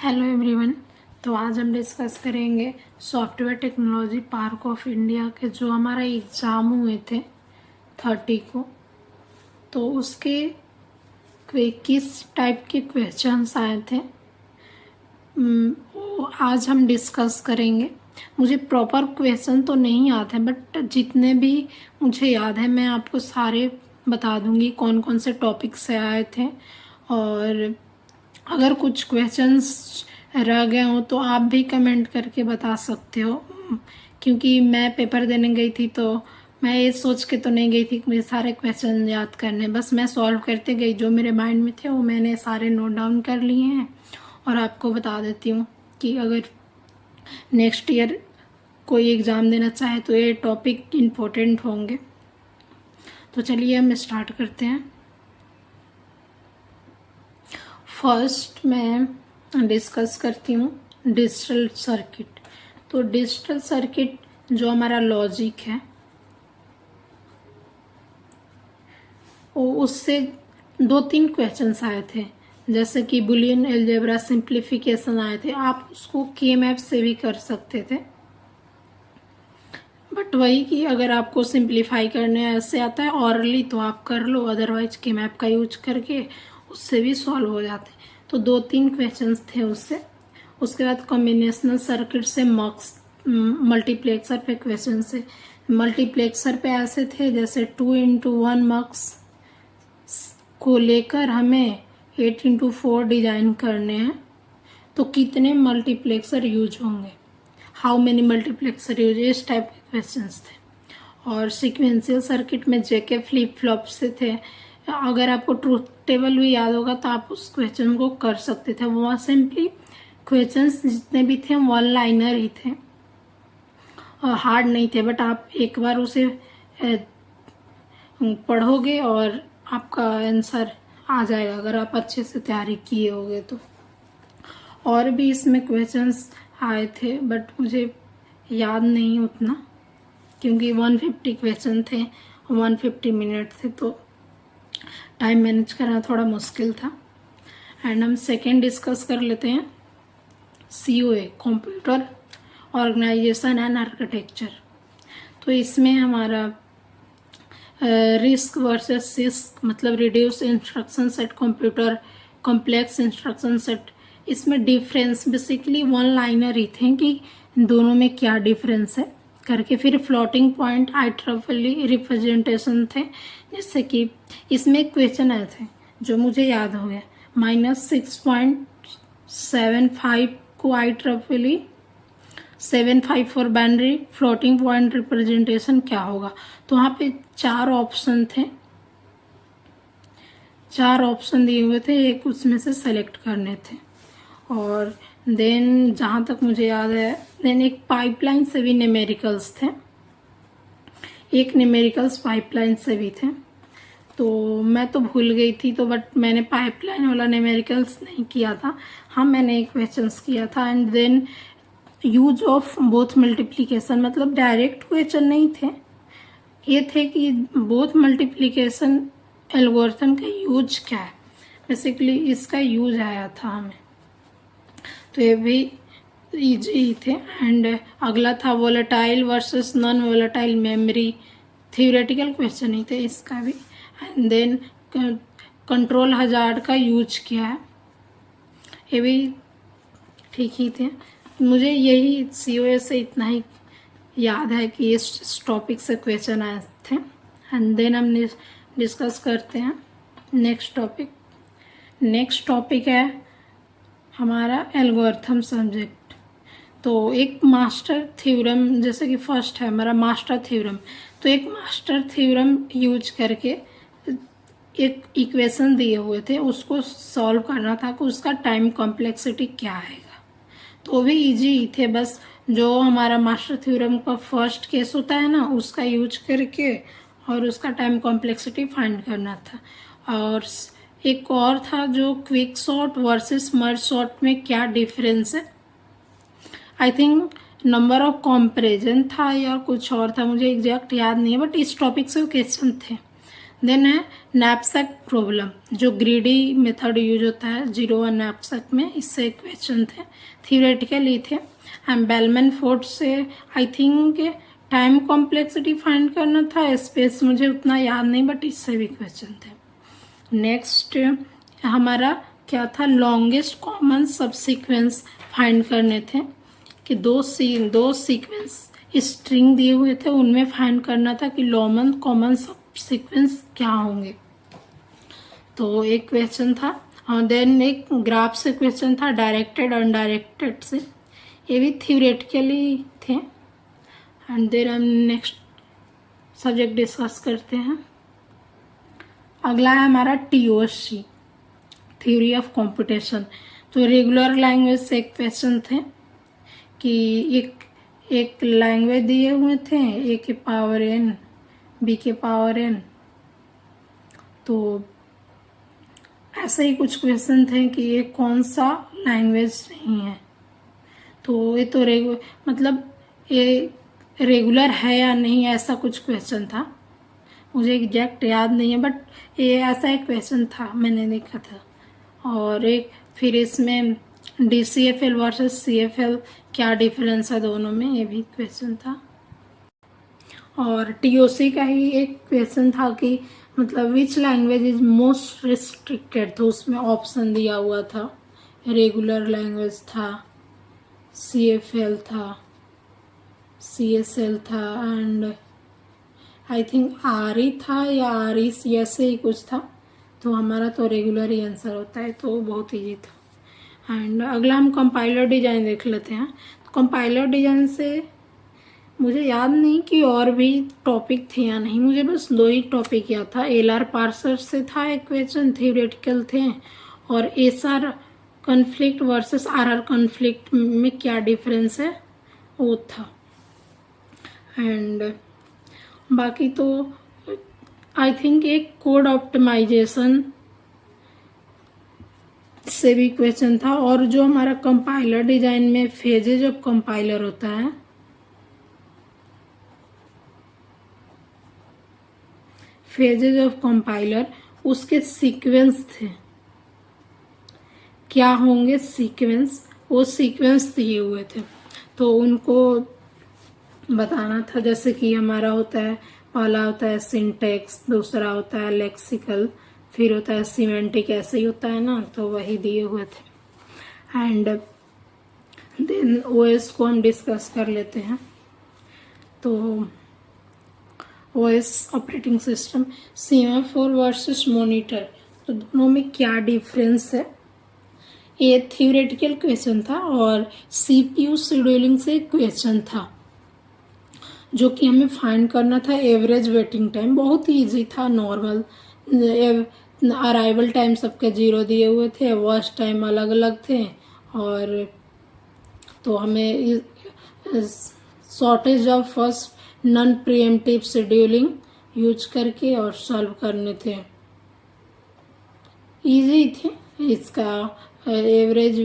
Hello everyone. तो आज हम डिस्कस करेंगे software technology park of India के जो हमारा एग्ज़ाम हुए थे 30 को, तो उसके किस टाइप के क्वेश्चंस आए थे वो आज हम डिस्कस करेंगे। मुझे प्रॉपर क्वेश्चन तो नहीं याद है, बट जितने भी मुझे याद है मैं आपको सारे बता दूंगी कौन कौन से टॉपिक से आए थे। और अगर कुछ क्वेश्चंस रह गए हो तो आप भी कमेंट करके बता सकते हो, क्योंकि मैं पेपर देने गई थी तो मैं ये सोच के तो नहीं गई थी कि मुझे सारे क्वेश्चन याद करने, बस मैं सॉल्व करते गई। जो मेरे माइंड में थे वो मैंने सारे नोट डाउन कर लिए हैं और आपको बता देती हूँ कि अगर नेक्स्ट ईयर कोई एग्ज़ाम देना चाहे तो ये टॉपिक इम्पोर्टेंट होंगे। तो चलिए हम स्टार्ट करते हैं। फर्स्ट मैं डिस्कस करती हूँ डिजिटल सर्किट। तो डिजिटल सर्किट जो हमारा लॉजिक है वो उससे 2-3 क्वेश्चंस आए थे, जैसे कि बुलियन अलजेब्रा सिंप्लीफिकेशन आए थे। आप उसको के मैप से भी कर सकते थे, बट वही कि अगर आपको सिंप्लीफाई करने ऐसे आता है ऑरली तो आप कर लो, अदरवाइज के मैप का यूज करके उससे भी सॉल्व हो जाते। तो 2-3 क्वेश्चंस थे उससे। उसके बाद कॉम्बिनेशनल सर्किट से मल्टीप्लेक्सर पे क्वेश्चन से। मल्टीप्लेक्सर पे ऐसे थे जैसे 2x1 मक्स को लेकर हमें 8x4 डिजाइन करने हैं, तो कितने मल्टीप्लेक्सर यूज होंगे, हाउ मेनी मल्टीप्लेक्सर यूज, इस टाइप के क्वेश्चंस थे। और सीक्वेंशियल सर्किट में जेके फ्लिप फ्लॉप से थे। अगर आपको ट्रूथ टेबल भी याद होगा तो आप उस क्वेश्चन को कर सकते थे। वो सिंपली क्वेश्चंस जितने भी थे वन लाइनर ही थे, हार्ड नहीं थे, बट आप एक बार उसे पढ़ोगे और आपका आंसर आ जाएगा अगर आप अच्छे से तैयारी किए होगे तो। और भी इसमें क्वेश्चंस आए थे बट मुझे याद नहीं उतना, क्योंकि 150 क्वेश्चन थे, 150 मिनट थे, तो टाइम मैनेज करना थोड़ा मुश्किल था। एंड हम सेकेंड डिस्कस कर लेते हैं COA, computer organisation and architecture. तो इसमें हमारा रिस्क वर्सेस सिस्क, मतलब reduce instruction set computer complex instruction set. इसमें डिफरेंस बेसिकली वन लाइनर ही थे कि दोनों में क्या डिफरेंस है करके। फिर फ्लोटिंग पॉइंट IEEE रिप्रेजेंटेशन थे, जैसे कि इसमें क्वेश्चन आए थे जो मुझे याद हो गया। -6.75 को IEEE 754 binary floating point representation क्या होगा। तो वहाँ पे 4 ऑप्शन थे, 4 ऑप्शन दिए हुए थे, एक उसमें से सेलेक्ट करने थे। और देन जहाँ तक मुझे याद है, देन एक पाइपलाइन से भी न्यूमेरिकल्स थे, एक न्यूमेरिकल्स पाइपलाइन से भी थे। तो मैं तो भूल गई थी, तो बट मैंने पाइपलाइन वाला न्यूमेरिकल्स नहीं किया था। हाँ, मैंने एक क्वेश्चंस किया था। And then use of both multiplication, मतलब डायरेक्ट क्वेश्चन नहीं थे, ये थे कि बोथ मल्टीप्लिकेशन एल्गोरिथम का यूज क्या है, बेसिकली इसका यूज आया था हमें, तो ये भी इजी थे। एंड अगला था volatile versus non volatile memory, theoretical question ही थे इसका भी। एंड देन कंट्रोल हजार्ड का यूज क्या है, ये भी ठीक ही थे। मुझे यही COA से इतना ही याद है कि इस टॉपिक से क्वेश्चन आए थे। एंड देन हम डिस्कस करते हैं नेक्स्ट टॉपिक। नेक्स्ट टॉपिक है हमारा एल्गोरिथम सब्जेक्ट। तो एक मास्टर थ्योरम, जैसे कि फर्स्ट है हमारा मास्टर थ्योरम, तो एक मास्टर थ्योरम यूज करके एक इक्वेशन दिए हुए थे, उसको सॉल्व करना था कि उसका टाइम कॉम्प्लेक्सिटी क्या आएगा। तो वो भी इजी ही थे, बस जो हमारा मास्टर थ्योरम का फर्स्ट केस होता है ना, उसका यूज करके और उसका टाइम कॉम्प्लेक्सिटी फाइंड करना था। और एक और था जो quick sort versus merge sort में क्या डिफरेंस है, I think number of comparison था या कुछ और था, मुझे एग्जैक्ट याद नहीं है, बट इस टॉपिक से क्वेश्चन थे। देन है नैपसैक प्रॉब्लम, जो ग्रीडी मेथड यूज होता है 0 नैपसैक में, इससे क्वेश्चन थे, थियोरेटिकली थे। एंड बेलमैन फोर्ड से I think time complexity find करना था, स्पेस मुझे उतना याद नहीं, बट इससे भी क्वेश्चन थे। नेक्स्ट हमारा क्या था, longest common sub sequence find करने थे, कि दो सीक्वेंस स्ट्रिंग दिए हुए थे, उनमें फाइंड करना था कि लॉन्गेस्ट कॉमन सब सीक्वेंस क्या होंगे। तो एक क्वेश्चन था, और देन एक ग्राफ से क्वेश्चन था, डायरेक्टेड अनडायरेक्टेड से, ये भी थियोरेटिकली थे। एंड देन हम नेक्स्ट सब्जेक्ट डिस्कस करते हैं। अगला है हमारा TOC, थ्योरी ऑफ कंप्यूटेशन। तो रेगुलर लैंग्वेज से एक क्वेश्चन थे कि एक लैंग्वेज दिए हुए थे, A के पावर n, B के पावर n, तो ऐसे ही कुछ क्वेश्चन थे कि ये कौन सा लैंग्वेज नहीं है। तो ये तो मतलब ये रेगुलर है या नहीं, ऐसा कुछ क्वेश्चन था, मुझे एग्जैक्ट याद नहीं है, बट ये ऐसा एक क्वेश्चन था, मैंने देखा था। और एक फिर इसमें DCFL वर्सेस CFL क्या डिफरेंस है दोनों में, ये भी क्वेश्चन था। और TOC का ही एक क्वेश्चन था कि मतलब which language is most restricted, तो उसमें ऑप्शन दिया हुआ था, रेगुलर लैंग्वेज था, CFL था, CSL था, एंड आई थिंक RE था या REC ऐसे ही कुछ था। तो हमारा तो रेगुलर ही आंसर होता है, तो बहुत ईजी था। एंड अगला हम कंपाइलर डिजाइन देख लेते हैं। तो कंपाइलर डिजाइन से मुझे याद नहीं कि और भी टॉपिक थे या नहीं, मुझे बस 2 ही टॉपिक याद था। LR पार्सर से था एक क्वेश्चन, थियोरेटिकल थे, और SR conflict versus RR conflict में क्या डिफरेंस है वो था। एंड बाकी तो आई थिंक एक कोड ऑप्टिमाइजेशन से भी क्वेश्चन था। और जो हमारा कंपाइलर डिजाइन में फेजेज ऑफ कंपाइलर होता है, फेजेज ऑफ कंपाइलर, उसके सीक्वेंस थे, क्या होंगे सीक्वेंस, वो सीक्वेंस दिए हुए थे, तो उनको बताना था। जैसे कि हमारा होता है, पहला होता है सिंटेक्स, दूसरा होता है लेक्सिकल, फिर होता है सिमेंटिक, ऐसे ही होता है ना, तो वही दिए हुए थे। एंड देन OS को हम डिस्कस कर लेते हैं। तो OS operating system, semaphore versus monitor, तो दोनों में क्या डिफरेंस है, ये थियोरेटिकल क्वेश्चन था। और CPU शेड्यूलिंग से क्वेश्चन था, जो कि हमें फाइंड करना था एवरेज वेटिंग टाइम, बहुत ही ईजी था, नॉर्मल। अराइवल टाइम सबके 0 दिए हुए थे, वर्स्ट टाइम अलग अलग थे, और तो हमें shortage of first non pre-emptive scheduling use करके और सॉल्व करने थे, इजी थे। इसका average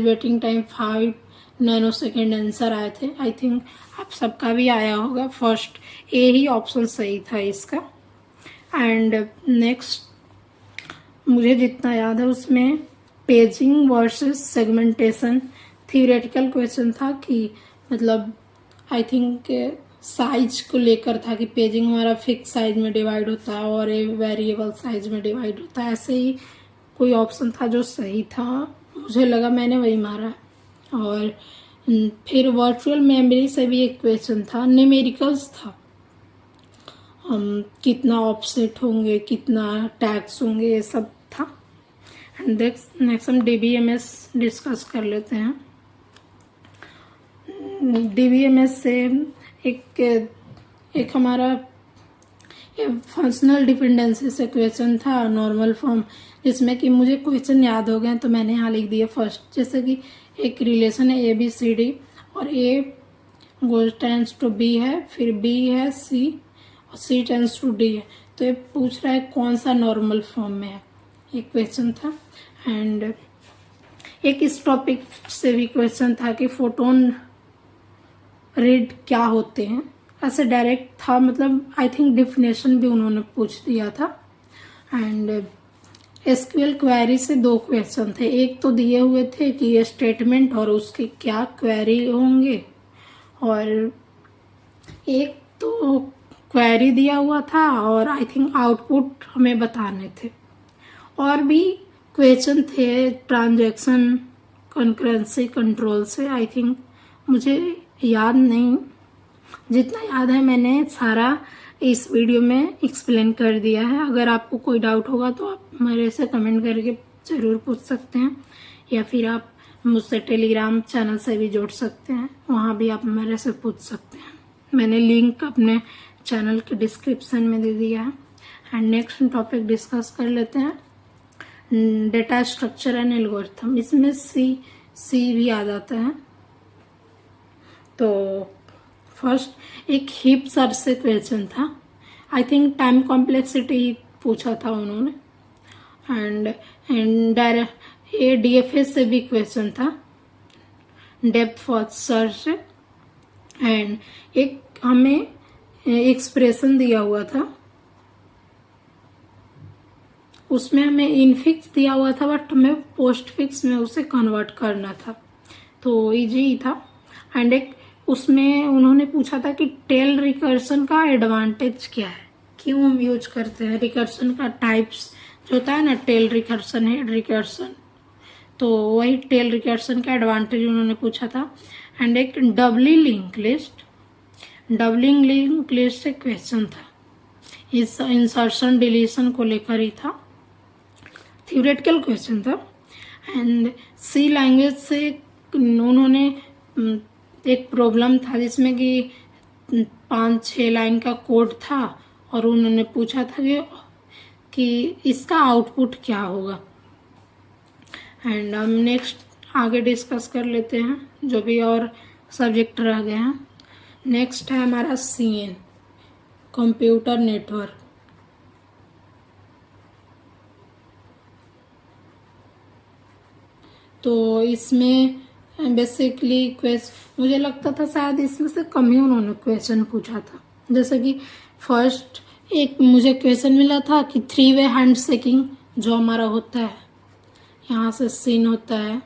waiting time 5 nanosecond answer आए थे। आई थिंक आप सबका भी आया होगा, फर्स्ट ए ही ऑप्शन सही था इसका। एंड नेक्स्ट मुझे जितना याद है उसमें paging versus segmentation theoretical question था, कि मतलब आई थिंक साइज को लेकर था कि पेजिंग हमारा फिक्स साइज में डिवाइड होता है और एक वेरिएबल साइज में डिवाइड होता है, ऐसे ही कोई ऑप्शन था जो सही था, मुझे लगा, मैंने वही मारा। और फिर वर्चुअल मेमोरी से भी एक क्वेश्चन था, न्यूमेरिकल्स था, कितना ऑफसेट होंगे, कितना टैग्स होंगे, ये सब था। एंड नेक्स्ट हम DBMS डिस्कस कर लेते हैं। DBMS से एक हमारा फंक्शनल डिपेंडेंसी से क्वेश्चन था, नॉर्मल फॉर्म, जिसमें कि मुझे क्वेश्चन याद हो गए तो मैंने यहाँ लिख दिया फर्स्ट। जैसे कि एक रिलेशन है ABCD और A goes tends to B है, फिर B है C और C टेंस टू D है, तो ये पूछ रहा है कौन सा नॉर्मल फॉर्म में है, ये क्वेश्चन था। एंड एक इस टॉपिक से भी क्वेश्चन था कि फोटोन रेड क्या होते हैं, ऐसे डायरेक्ट था, मतलब आई थिंक डिफिनेशन भी उन्होंने पूछ दिया था। एंड एसक्यूएल क्वेरी से 2 क्वेश्चन थे। एक तो दिए हुए थे कि ये स्टेटमेंट और उसके क्या क्वेरी होंगे, और एक तो क्वेरी दिया हुआ था और आई थिंक आउटपुट हमें बताने थे। और भी क्वेश्चन थे ट्रांजैक्शन कंकरेंसी कंट्रोल से, आई थिंक मुझे याद नहीं, जितना याद है मैंने सारा इस वीडियो में एक्सप्लेन कर दिया है। अगर आपको कोई डाउट होगा तो आप मेरे से कमेंट करके ज़रूर पूछ सकते हैं, या फिर आप मुझसे टेलीग्राम चैनल से भी जोड़ सकते हैं, वहाँ भी आप मेरे से पूछ सकते हैं। मैंने लिंक अपने चैनल के डिस्क्रिप्शन में दे दिया है। एंड नेक्स्ट टॉपिक डिस्कस कर लेते हैं, डेटा स्ट्रक्चर एंड एल्गोरिथम। इसमें सी भी आ जाता है। तो फर्स्ट एक हीप सर्च से क्वेश्चन था, आई थिंक टाइम कॉम्प्लेक्सिटी पूछा था उन्होंने। एंड ये डीएफएस से भी क्वेश्चन था, डेप्थ फर्स्ट सर्च से। एंड एक हमें एक्सप्रेशन दिया हुआ था, उसमें हमें इनफिक्स दिया हुआ था, बट हमें पोस्ट फिक्स में उसे कन्वर्ट करना था, तो इजी ही था। एंड एक उसमें उन्होंने पूछा था कि टेल रिकर्सन का एडवांटेज क्या है, क्यों हम यूज करते हैं। रिकर्सन का टाइप्स जो होता है ना, टेल रिकर्सन, हेड रिकर्सन, तो वही टेल रिकर्सन का एडवांटेज उन्होंने पूछा था। एंड एक डबलिंग लिंक लिस्ट से क्वेश्चन था, इस इंसर्शन डिलीशन को लेकर ही था, थ्योरेटिकल क्वेश्चन था। एंड सी लैंग्वेज से उन्होंने एक प्रॉब्लम था जिसमें कि 5-6 लाइन का कोड था, और उन्होंने पूछा था कि इसका आउटपुट क्या होगा। एंड हम नेक्स्ट आगे डिस्कस कर लेते हैं जो भी और सब्जेक्ट रह गए हैं। नेक्स्ट है हमारा सीएन, कंप्यूटर नेटवर्क। तो इसमें बेसिकली मुझे लगता था शायद इसमें से कम ही उन्होंने क्वेश्चन पूछा था। जैसे कि फर्स्ट एक मुझे क्वेश्चन मिला था कि 3 वे हैंड शेकिंग जो हमारा होता है, यहाँ से सीन होता है,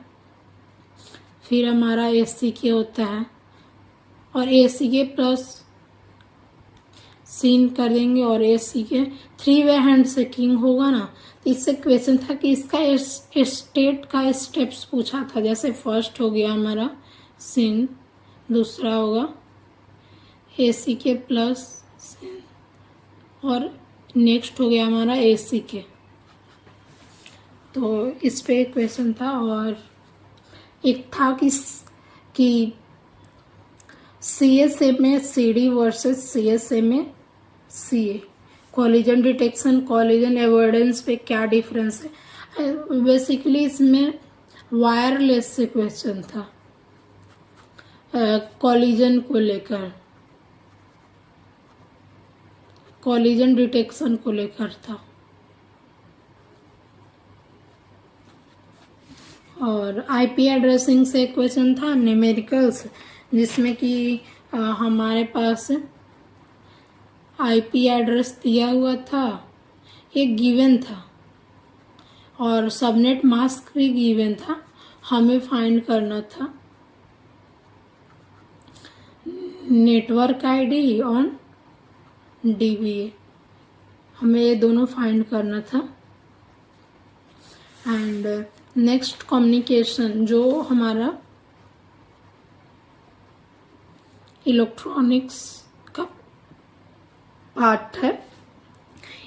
फिर हमारा ACK होता है, और ACK प्लस सीन कर देंगे और ACK 3 वे हैंड शेकिंग होगा ना। तो इससे क्वेश्चन था कि इसका स्टेट का स्टेप्स पूछा था। जैसे फर्स्ट हो गया हमारा सीन, दूसरा होगा ACK प्लस सीन, और नेक्स्ट हो गया हमारा ACK। तो इस पे क्वेश्चन था। और एक था कि CSA में CD वर्सेस CSA में CA, कॉलिजन डिटेक्शन, कॉलिजन एवोइडेंस पे क्या डिफरेंस है। बेसिकली इसमें वायरलेस से क्वेश्चन था, कॉलिजन को लेकर, कॉलिजन डिटेक्शन को लेकर था। और IP एड्रेसिंग से क्वेश्चन था, न्यूमेरिकल्स, जिसमें कि हमारे पास IP एड्रेस दिया हुआ था, एक गिवन था, और सबनेट मास्क भी गिवन था, हमें फाइंड करना था नेटवर्क ID और DBA, हमें ये दोनों फाइंड करना था। एंड नेक्स्ट कम्युनिकेशन जो हमारा इलेक्ट्रॉनिक्स का पार्ट है,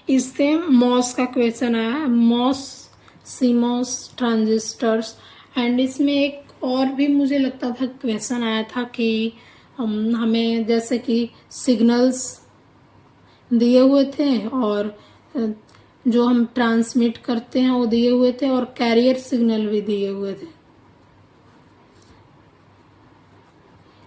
इससे मॉस का क्वेश्चन आया है, मॉस, CMOS ट्रांजिस्टर्स। एंड इसमें एक और भी मुझे लगता था क्वेश्चन आया था कि हमें जैसे कि सिग्नल्स दिए हुए थे, और जो हम ट्रांसमिट करते हैं वो दिए हुए थे, और कैरियर सिग्नल भी दिए हुए थे,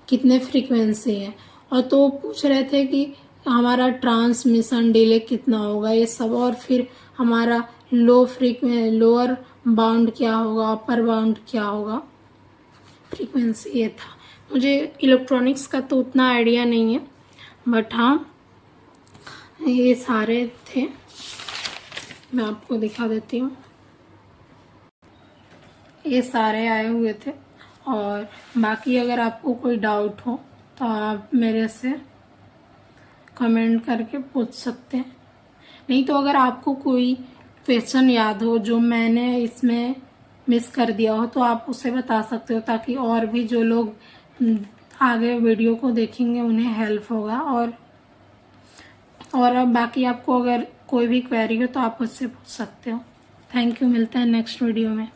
कितने फ्रीक्वेंसी है। और तो पूछ रहे थे कि हमारा ट्रांसमिशन डिले कितना होगा, ये सब, और फिर हमारा लोअर बाउंड क्या होगा, अपर बाउंड क्या होगा, फ्रीक्वेंसी ये था। मुझे इलेक्ट्रॉनिक्स का तो उतना आइडिया नहीं है, बट हाँ, ये सारे थे, मैं आपको दिखा देती हूँ। ये सारे आए हुए थे। और बाकी अगर आपको कोई डाउट हो तो आप मेरे से कमेंट करके पूछ सकते हैं। नहीं तो अगर आपको कोई क्वेश्चन याद हो जो मैंने इसमें मिस कर दिया हो तो आप उसे बता सकते हो, ताकि और भी जो लोग आगे वीडियो को देखेंगे उन्हें हेल्प होगा। और बाकी आपको अगर कोई भी क्वेरी हो तो आप उससे पूछ सकते हो। थैंक यू, मिलते हैं नेक्स्ट वीडियो में।